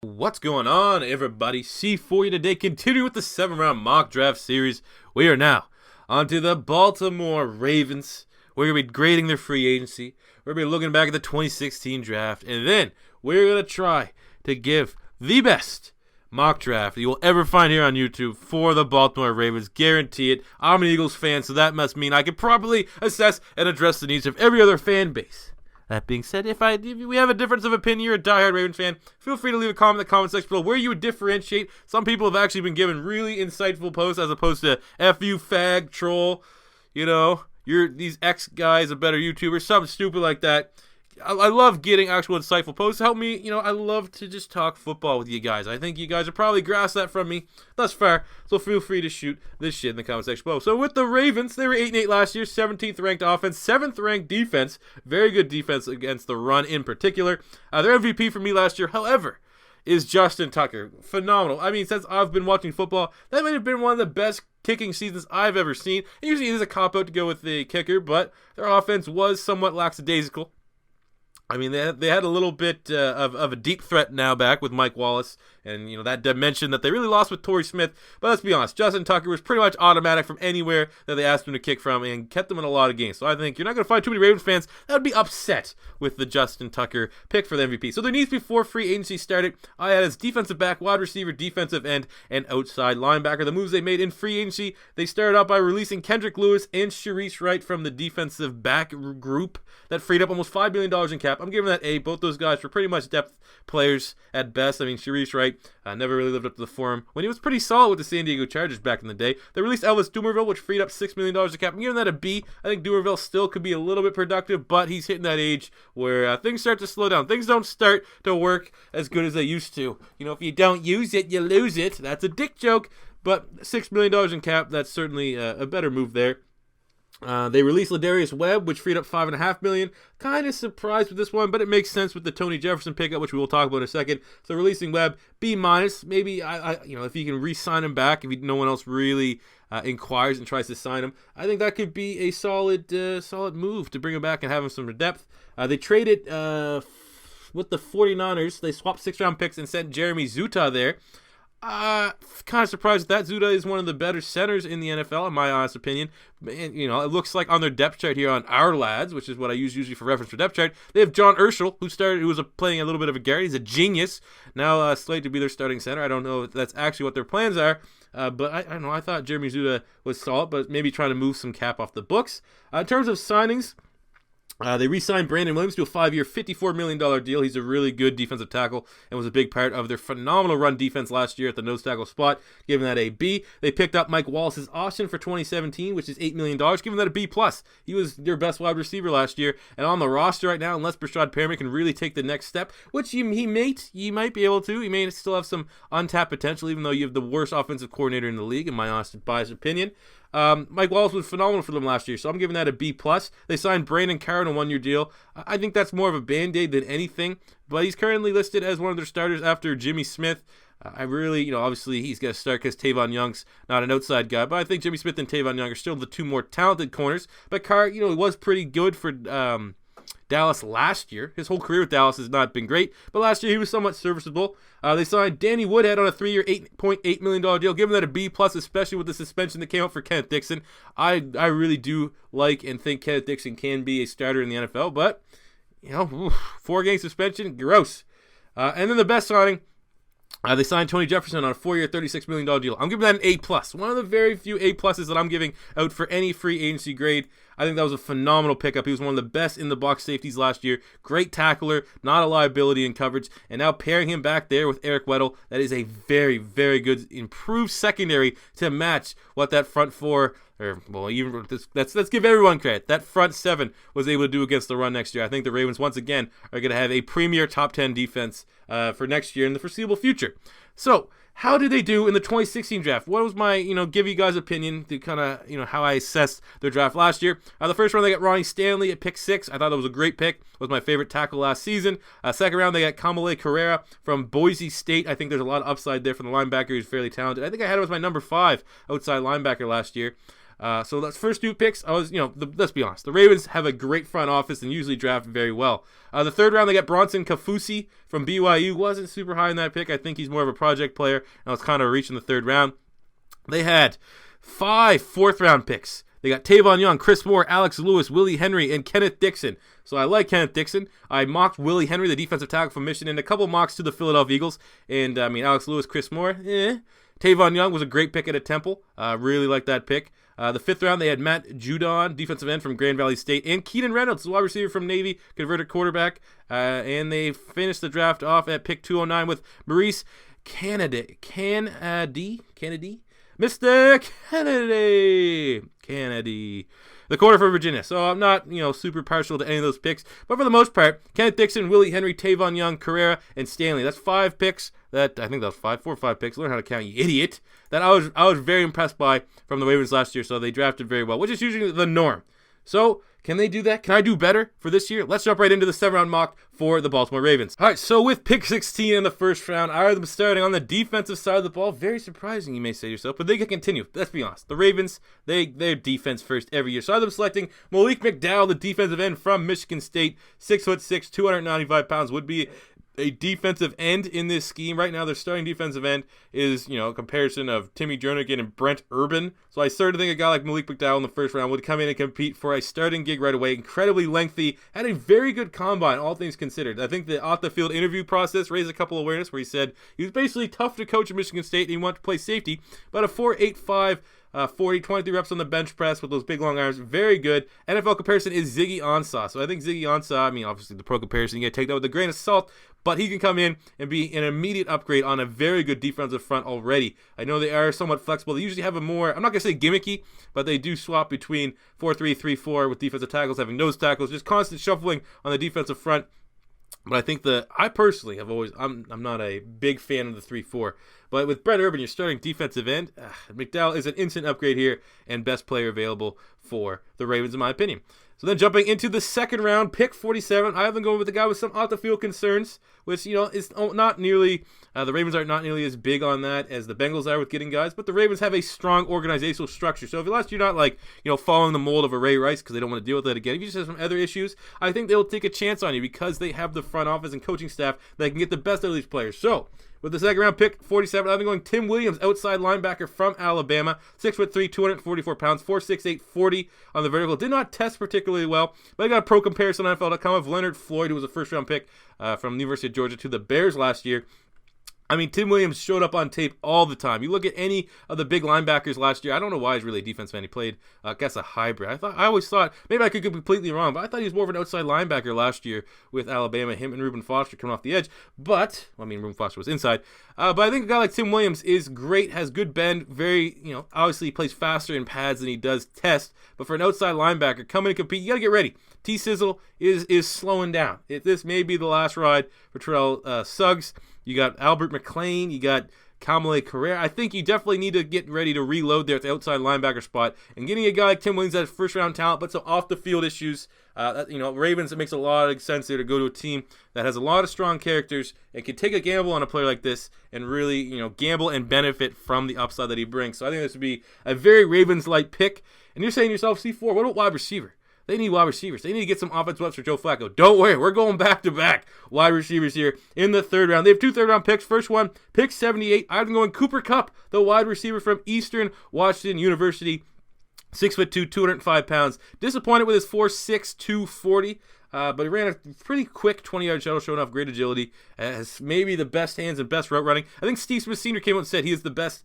What's going on, everybody? C for you today. Continuing with the 7-round mock draft series. We are now onto the Baltimore Ravens. We're going to be grading their free agency. We're going to be looking back at the 2016 draft. And then we're going to try to give the best mock draft you will ever find here on YouTube for the Baltimore Ravens. Guarantee it. I'm an Eagles fan, so that must mean I can properly assess and address the needs of every other fan base. That being said, if we have a difference of opinion, you're a diehard Ravens fan, feel free to leave a comment in the comment section below where you would differentiate. Some people have actually been given really insightful posts as opposed to F you fag troll, these X guys a better YouTuber, something stupid like that. I love getting actual insightful posts. Help me, I love to just talk football with you guys. I think you guys have probably grasped that from me thus far, so feel free to shoot this shit in the comment section below. So with the Ravens, they were 8-8 last year, 17th ranked offense, 7th ranked defense, very good defense against the run in particular. Their MVP for me last year, however, is Justin Tucker. Phenomenal. I mean, since I've been watching football, that might have been one of the best kicking seasons I've ever seen. Usually it is a cop-out to go with the kicker, but their offense was somewhat lackadaisical. I mean, they had a little bit of a deep threat now back with Mike Wallace and, that dimension that they really lost with Torrey Smith. But let's be honest, Justin Tucker was pretty much automatic from anywhere that they asked him to kick from and kept them in a lot of games. So I think you're not going to find too many Ravens fans that would be upset with the Justin Tucker pick for the MVP. So their needs before free agency started, I had as defensive back, wide receiver, defensive end, and outside linebacker. The moves they made in free agency, they started out by releasing Kendrick Lewis and Sharice Wright from the defensive back group. That freed up almost $5 million in cap. I'm giving that A. Both those guys were pretty much depth players at best. I mean, Sharice Wright never really lived up to the form when he was pretty solid with the San Diego Chargers back in the day. They released Elvis Dumervil, which freed up $6 million in cap. I'm giving that a B. I think Dumervil still could be a little bit productive, but he's hitting that age where things start to slow down. Things don't start to work as good as they used to. If you don't use it, you lose it. That's a dick joke, but $6 million in cap, that's certainly a better move there. They released Ladarius Webb, which freed up $5.5 million. Kind of surprised with this one, but it makes sense with the Tony Jefferson pickup, which we will talk about in a second. So releasing Webb, B-. Maybe if you can re-sign him back, if no one else really inquires and tries to sign him, I think that could be a solid move to bring him back and have him some depth. They traded with the 49ers. They swapped 6-round picks and sent Jeremy Zuttah there. Kind of surprised that Zuttah is one of the better centers in the NFL, in my honest opinion. And, it looks like on their depth chart here on Our Lads, which is what I use usually for reference for depth chart, they have John Urschel, who was playing a little bit of a guard. He's a genius. Now slated to be their starting center. I don't know if that's actually what their plans are. But I don't know. I thought Jeremy Zuttah was solid, but maybe trying to move some cap off the books. In terms of signings, they re-signed Brandon Williams to a 5-year, $54 million deal. He's a really good defensive tackle and was a big part of their phenomenal run defense last year at the nose tackle spot, giving that a B. They picked up Mike Wallace's option for 2017, which is $8 million, giving that a B+. He was their best wide receiver last year, and on the roster right now, unless Brashad Perriman can really take the next step, which he might be able to. He may still have some untapped potential, even though you have the worst offensive coordinator in the league, in my honest biased opinion. Mike Wallace was phenomenal for them last year, so I'm giving that a B+. They signed Brandon Carr on a 1-year deal. I think that's more of a Band-Aid than anything, but he's currently listed as one of their starters after Jimmy Smith. I really, obviously he's got to start because Tavon Young's not an outside guy, but I think Jimmy Smith and Tavon Young are still the two more talented corners. But Carr, he was pretty good for Dallas last year. His whole career with Dallas has not been great, but last year he was somewhat serviceable. They signed Danny Woodhead on a 3-year, $8.8 million deal, giving that a B+, especially with the suspension that came out for Kenneth Dixon. I really do like and think Kenneth Dixon can be a starter in the NFL, but, 4-game suspension, gross. And then the best signing, they signed Tony Jefferson on a 4-year, $36 million deal. I'm giving that an A+. One of the very few A+ that I'm giving out for any free agency grade. I think that was a phenomenal pickup. He was one of the best in the box safeties last year. Great tackler, not a liability in coverage. And now pairing him back there with Eric Weddle, that is a very, very good improved secondary to match what that front four, let's give everyone credit. That front seven was able to do against the run next year. I think the Ravens, once again, are going to have a premier top 10 defense for next year in the foreseeable future. So, how did they do in the 2016 draft? What was my, give you guys opinion to kind of, how I assessed their draft last year? The first round, they got Ronnie Stanley at pick 6. I thought that was a great pick. Was my favorite tackle last season. Second round, they got Kamale Carrera from Boise State. I think there's a lot of upside there from the linebacker. He's fairly talented. I think I had him as my number 5 outside linebacker last year. So that's first two picks. Let's be honest. The Ravens have a great front office and usually draft very well. The third round, they got Bronson Kafusi from BYU. Wasn't super high in that pick. I think he's more of a project player. And was kind of reaching the third round. They had 5 fourth-round picks. They got Tavon Young, Chris Moore, Alex Lewis, Willie Henry, and Kenneth Dixon. So I like Kenneth Dixon. I mocked Willie Henry, the defensive tackle from Michigan, a couple mocks to the Philadelphia Eagles. And, Alex Lewis, Chris Moore, Tavon Young was a great pick at Temple. Really like that pick. The fifth round, they had Matt Judon, defensive end from Grand Valley State, and Keenan Reynolds, wide receiver from Navy, converted quarterback. And they finished the draft off at pick 209 with Maurice Kennedy. Mr. Kennedy, the corner for Virginia. So I'm not, super partial to any of those picks. But for the most part, Kenneth Dixon, Willie Henry, Tavon Young, Carrera, and Stanley. That's 5 picks. I think that was 4 or 5 picks. Learn how to count, you idiot. That I was very impressed by from the Ravens last year. So they drafted very well, which is usually the norm. So can they do that? Can I do better for this year? Let's jump right into the 7th-round mock for the Baltimore Ravens. All right, so with pick 16 in the first round, I have them starting on the defensive side of the ball. Very surprising, you may say to yourself, but they can continue. Let's be honest. The Ravens, they're defense first every year. So I have them selecting Malik McDowell, the defensive end from Michigan State, 6'6", 295 pounds, would be a defensive end in this scheme. Right now, their starting defensive end is, a comparison of Timmy Jernigan and Brent Urban. So I started to think a guy like Malik McDowell in the first round would come in and compete for a starting gig right away. Incredibly lengthy, had a very good combine, all things considered. I think the off-the-field interview process raised a couple of awareness where he said he was basically tough to coach at Michigan State and he wanted to play safety, but a 4.85 40, 23 reps on the bench press with those big long arms. Very good. NFL comparison is Ziggy Ansah. So I think Ziggy Ansah, obviously the pro comparison, you got to take that with a grain of salt, but he can come in and be an immediate upgrade on a very good defensive front already. I know they are somewhat flexible. They usually have a more, I'm not going to say gimmicky, but they do swap between 4-3, 3-4 with defensive tackles, having nose tackles, just constant shuffling on the defensive front. But I think I personally have always, I'm not a big fan of the 3-4. But with Brett Urban, you're starting defensive end. McDowell is an instant upgrade here and best player available for the Ravens, in my opinion. So then jumping into the second round, pick 47, I have them going with a guy with some off-the-field concerns, which, is not nearly, the Ravens are not nearly as big on that as the Bengals are with getting guys, but the Ravens have a strong organizational structure. So if unless you're not following the mold of a Ray Rice because they don't want to deal with that again, if you just have some other issues, I think they'll take a chance on you because they have the front office and coaching staff that can get the best out of these players. So with the second round pick, 47, I've been going Tim Williams, outside linebacker from Alabama, 6'3", 244 pounds, 4.68 40 on the vertical. Did not test particularly well, but I got a pro comparison on NFL.com of Leonard Floyd, who was a first round pick from the University of Georgia to the Bears last year. Tim Williams showed up on tape all the time. You look at any of the big linebackers last year. I don't know why he's really a defensive end. He played, I guess, a hybrid. I always thought, maybe I could be completely wrong, but I thought he was more of an outside linebacker last year with Alabama, him and Reuben Foster coming off the edge. But, Reuben Foster was inside. But I think a guy like Tim Williams is great, has good bend, very, obviously he plays faster in pads than he does test. But for an outside linebacker, come in and compete, you got to get ready. T-Sizzle is slowing down. This may be the last ride for Terrell Suggs. You got Albert McLean. You got Kamale Carrera. I think you definitely need to get ready to reload there at the outside linebacker spot. And getting a guy like Tim Williams that has first-round talent, but some off-the-field issues. Ravens, it makes a lot of sense there to go to a team that has a lot of strong characters and can take a gamble on a player like this and really, gamble and benefit from the upside that he brings. So I think this would be a very Ravens-like pick. And you're saying to yourself, C4, what about wide receiver? They need wide receivers. They need to get some offensive weapons for Joe Flacco. Don't worry, we're going back-to-back wide receivers here in the third round. They have 2 third-round picks. First one, pick 78. I'm going Cooper Kupp, the wide receiver from Eastern Washington University. 6'2", 205 pounds. Disappointed with his 4.6", 240. But he ran a pretty quick 20-yard shuttle, showing off great agility. Has maybe the best hands and best route running. I think Steve Smith Sr. came out and said he is the best.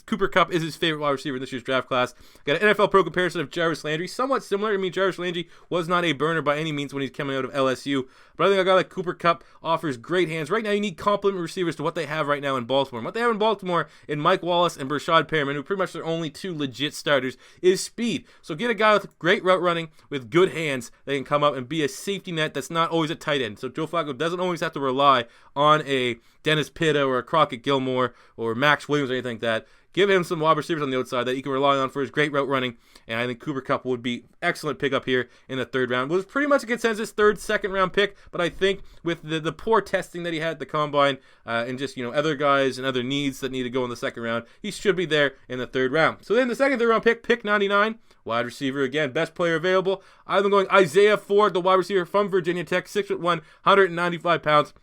Cooper Kupp is his favorite wide receiver in this year's draft class. Got an NFL pro comparison of Jarvis Landry. Somewhat similar. Jarvis Landry was not a burner by any means when he's coming out of LSU. But I think a guy like Cooper Kupp offers great hands. Right now, you need complement receivers to what they have right now in Baltimore. And what they have in Baltimore in Mike Wallace and Brashad Perriman, who pretty much their only 2 legit starters, is speed. So get a guy with great route running, with good hands, that can come up and be a safety net that's not always a tight end. So Joe Flacco doesn't always have to rely on a Dennis Pitta or a Crockett Gilmore or Max Williams or anything like that. Give him some wide receivers on the outside that he can rely on for his great route running, and I think Cooper Kupp would be excellent pickup here in the third round. It was pretty much a consensus second round pick, but I think with the poor testing that he had at the combine and just other guys and other needs that need to go in the second round, he should be there in the third round. So then the third round pick 99, wide receiver again, best player available. I'm going Isaiah Ford, the wide receiver from Virginia Tech, 6'1", 195 pounds.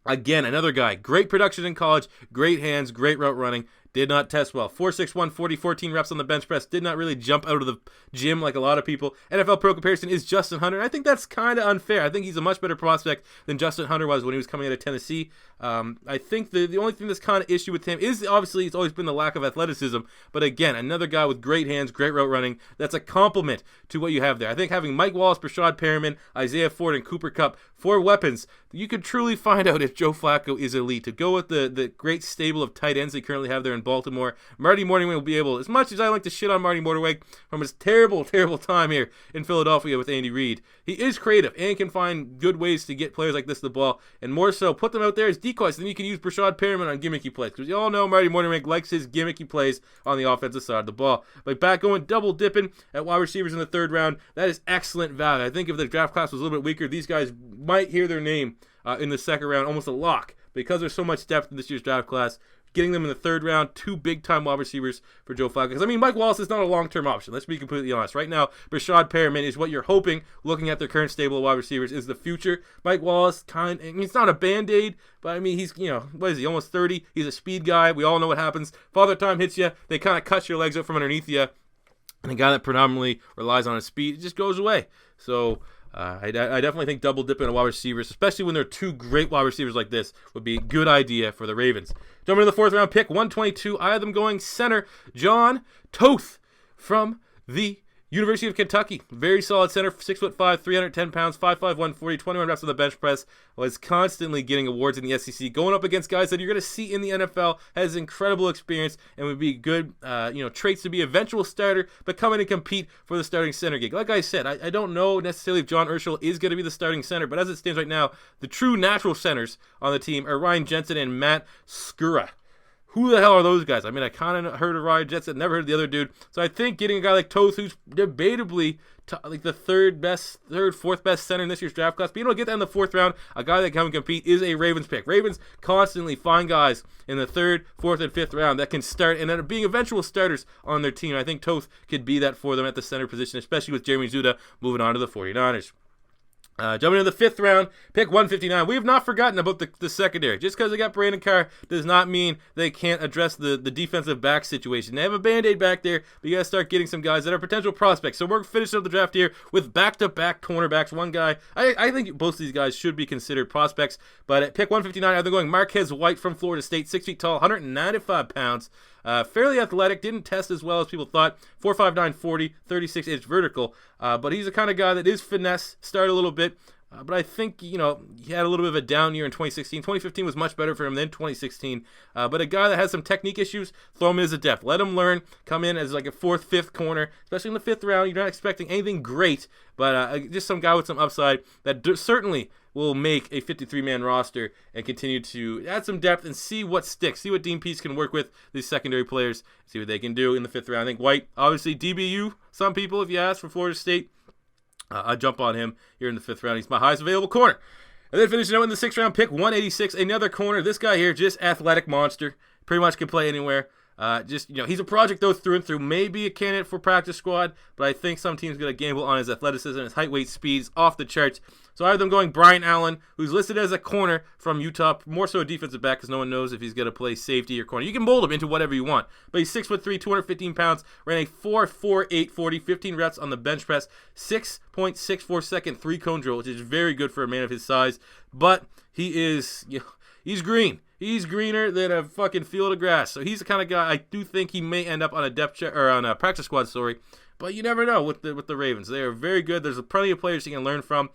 Again, another guy, great production in college, great hands, great route running. Did not test well. 4.61, 14 reps on the bench press. Did not really jump out of the gym like a lot of people. NFL Pro comparison is Justin Hunter. I think that's kind of unfair. I think he's a much better prospect than Justin Hunter was when he was coming out of Tennessee. I think the only thing that's kind of issue with him is obviously it's always been the lack of athleticism. But again, another guy with great hands, great route running. That's a compliment to what you have there. I think having Mike Wallace, Brashad Perriman, Isaiah Ford, and Cooper Kupp, 4 weapons, you could truly find out if Joe Flacco is elite. To go with the great stable of tight ends they currently have there in Baltimore, Marty Mornhinweg will be able, as much as I like to shit on Marty Mornhinweg from his terrible time here in Philadelphia with Andy Reid, he is creative and can find good ways to get players like this the ball, and more so put them out there as decoys. Then you can use Brashad Perriman on gimmicky plays, because you all know Marty Mornhinweg likes his gimmicky plays on the offensive side of the ball. But back going double dipping at wide receivers in the third round, that is excellent value. I think if the draft class was a little bit weaker, these guys might hear their name in the second round, almost a lock, because there's so much depth in this year's draft class. Getting them in the third round, 2 big-time wide receivers for Joe Flacco. Because, Mike Wallace is not a long-term option. Let's be completely honest. Right now, Brashad Perriman is what you're hoping, looking at their current stable of wide receivers, is the future. Mike Wallace, it's not a Band-Aid, but, he's, what is he, almost 30? He's a speed guy. We all know what happens. Father Time hits you. They kind of cut your legs out from underneath you. And a guy that predominantly relies on his speed, it just goes away. So I definitely think double dipping on wide receivers, especially when there are 2 great wide receivers like this, would be a good idea for the Ravens. Jumping to the 4th round pick, 122, I have them going center, John Toth from the University of Kentucky. Very solid center, 6'5", 310 pounds, 5'5", 140, 21 reps on the bench press. Was constantly getting awards in the SEC, going up against guys that you're going to see in the NFL, has incredible experience, and would be good, traits to be eventual starter, but come in and compete for the starting center gig. Like I said, I don't know necessarily if John Urschel is going to be the starting center, but as it stands right now, the true natural centers on the team are Ryan Jensen and Matt Skura. Who the hell are those guys? I kind of heard of Ryan Jensen, never heard of the other dude. So I think getting a guy like Toth, who's debatably like the third, fourth best center in this year's draft class, but you don't get that in the 4th round, a guy that can compete is a Ravens pick. Ravens constantly find guys in the 3rd, 4th, and 5th round that can start and end up being eventual starters on their team. I think Toth could be that for them at the center position, especially with Jeremy Zuda moving on to the 49ers. Jumping into the 5th round, pick 159. We have not forgotten about the secondary. Just because they got Brandon Carr does not mean they can't address the defensive back situation. They have a Band-Aid back there, but you got to start getting some guys that are potential prospects. So we're finishing up the draft here with back-to-back cornerbacks. One guy, I think both of these guys should be considered prospects, but at pick 159, I'm going Marquez White from Florida State, 6 feet tall, 195 pounds. Fairly athletic, didn't test as well as people thought. 4.59 40, 36-inch vertical. But he's the kind of guy that is finesse, started a little bit. But I think, he had a little bit of a down year in 2016. 2015 was much better for him than 2016. But a guy that has some technique issues, throw him in as a depth. Let him learn, come in as like a 4th, 5th corner, especially in the 5th round. You're not expecting anything great, but just some guy with some upside that certainly will make a 53-man roster and continue to add some depth and see what sticks, see what Dean Pease can work with these secondary players, see what they can do in the 5th round. I think White, obviously DBU, some people, if you ask, for Florida State, I'd jump on him here in the 5th round. He's my highest available corner. And then finishing out in the 6th round, pick 186, another corner. This guy here, just athletic monster, pretty much can play anywhere. He's a project though through and through. Maybe a candidate for practice squad, but I think some team's going to gamble on his athleticism, his height, weight, speeds off the charts. So I have them going Brian Allen, who's listed as a corner from Utah, more so a defensive back because no one knows if he's going to play safety or corner. You can mold him into whatever you want, but he's 6'3", 215 pounds, ran a 4.48 40, 15 reps on the bench press, 6.64 second 3-cone drill, which is very good for a man of his size. But he's green. He's greener than a fucking field of grass. So he's the kind of guy I do think he may end up on a depth check or on a practice squad. But you never know with the Ravens. They are very good. There's plenty of players you can learn from.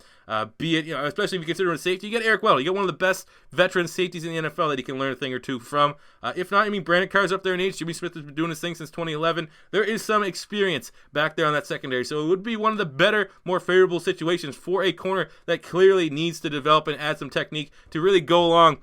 Be it, especially if you consider him a safety, you get Eric Weddle. You get one of the best veteran safeties in the NFL that you can learn a thing or two from. If not, Brandon Carr's up there in age. Jimmy Smith has been doing his thing since 2011. There is some experience back there on that secondary. So it would be one of the better, more favorable situations for a corner that clearly needs to develop and add some technique to really go along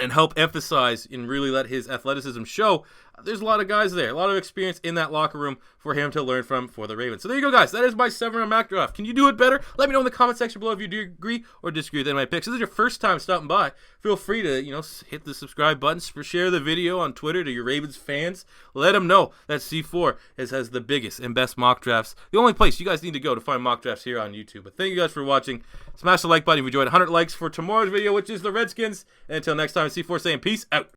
and help emphasize and really let his athleticism show. There's a lot of guys there, a lot of experience in that locker room for him to learn from for the Ravens. So there you go, guys. That is my 7-round mock draft. Can you do it better? Let me know in the comment section below if you do agree or disagree with any of my picks. If this is your first time stopping by, feel free to hit the subscribe button, share the video on Twitter to your Ravens fans. Let them know that C4 has the biggest and best mock drafts. The only place you guys need to go to find mock drafts here on YouTube. But thank you guys for watching. Smash the like button if you enjoyed. 100 likes for tomorrow's video, which is the Redskins. And until next time, C4 saying peace out.